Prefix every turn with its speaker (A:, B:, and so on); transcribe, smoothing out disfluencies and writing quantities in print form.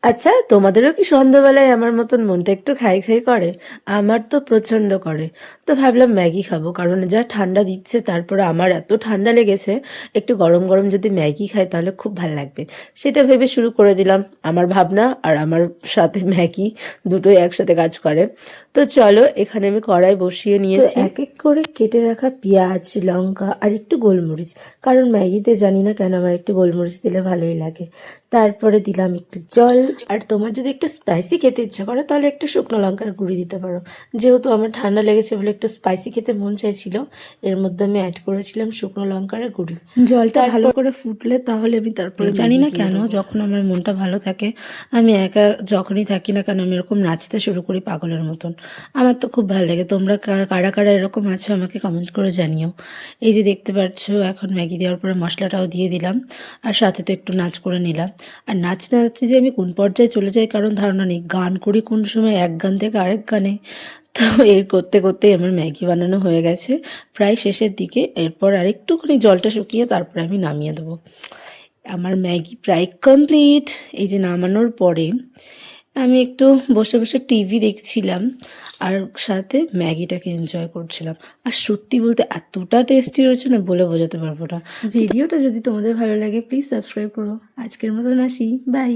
A: আচ্ছা, তোমাদেরও কি সন্ধ্যাবেলায় আমার মতন মনটা একটু খাই খাই করে? আমার তো প্রচণ্ড করে। তো ভাবলাম ম্যাগি খাবো, কারণ যা ঠান্ডা দিচ্ছে, তারপরে আমার এত ঠান্ডা লেগেছে, একটু গরম গরম যদি ম্যাগি খাই তাহলে খুব ভাল লাগবে। সেটা ভেবে শুরু করে দিলাম। আমার ভাবনা আর আমার সাথে ম্যাগি দুটোই একসাথে কাজ করে। তো চলো, এখানে আমি কড়াই বসিয়ে নিয়েছি। এক এক করে কেটে রাখা পেঁয়াজ, লঙ্কা আর একটু গোলমরিচ, কারণ ম্যাগিতে জানি না কেন আমার একটু গোলমরিচ দিলে ভালোই লাগে। তারপরে দিলাম একটু জল। আর তোমার যদি একটু স্পাইসি খেতে ইচ্ছা করে তাহলে একটু শুকনো লঙ্কার গুঁড়ি দিতে পারো। যেহেতু আমার ঠান্ডা লেগেছে বলে একটু স্পাইসি খেতে মন চাইছিল, এর মধ্যে আমি অ্যাড করেছিলাম শুকনো লঙ্কার গুঁড়ি। জলটা ভালো করে ফুটলে তাহলে আমি তারপরে জানি না কেন যখন আমার মনটা ভালো থাকে, আমি একা যখনই থাকি না কেন আমি এরকম নাচতে শুরু করি পাগলের মতন। আমার তো খুব ভালো লাগে। তোমরা কারা কারা এরকম আছো আমাকে কমেন্ট করে জানিও। এই যে দেখতে পাচ্ছ, এখন ম্যাগি দেওয়ার পরে মশলাটাও দিয়ে দিলাম, আর সাথে তো একটু নাচ করে নিলাম। আর নাচতে নাচতে যে আমি কোন পর্যায়ে চলে যাই কারণ ধারণা নেই, গান করি কোন সময় এক গান থেকে আরেক গানে। তো এর করতে করতেই আমার ম্যাগি বানানো হয়ে গেছে প্রায় শেষের দিকে। এরপর আর একটুখানি জলটা শুকিয়ে তারপরে আমি নামিয়ে দেবো। আমার ম্যাগি প্রায় কমপ্লিট। এই যে নামানোর পরে আমি একটু বসে বসে টিভি দেখছিলাম আর সাথে ম্যাগিটাকে এনজয় করছিলাম। আর সত্যি বলতে এতটা টেস্টি হয়েছে না, বলে বোঝাতে পারবো না। ভিডিওটা যদি তোমাদের ভালো লাগে প্লিজ সাবস্ক্রাইব করো। আজকের মতন আসি, বাই।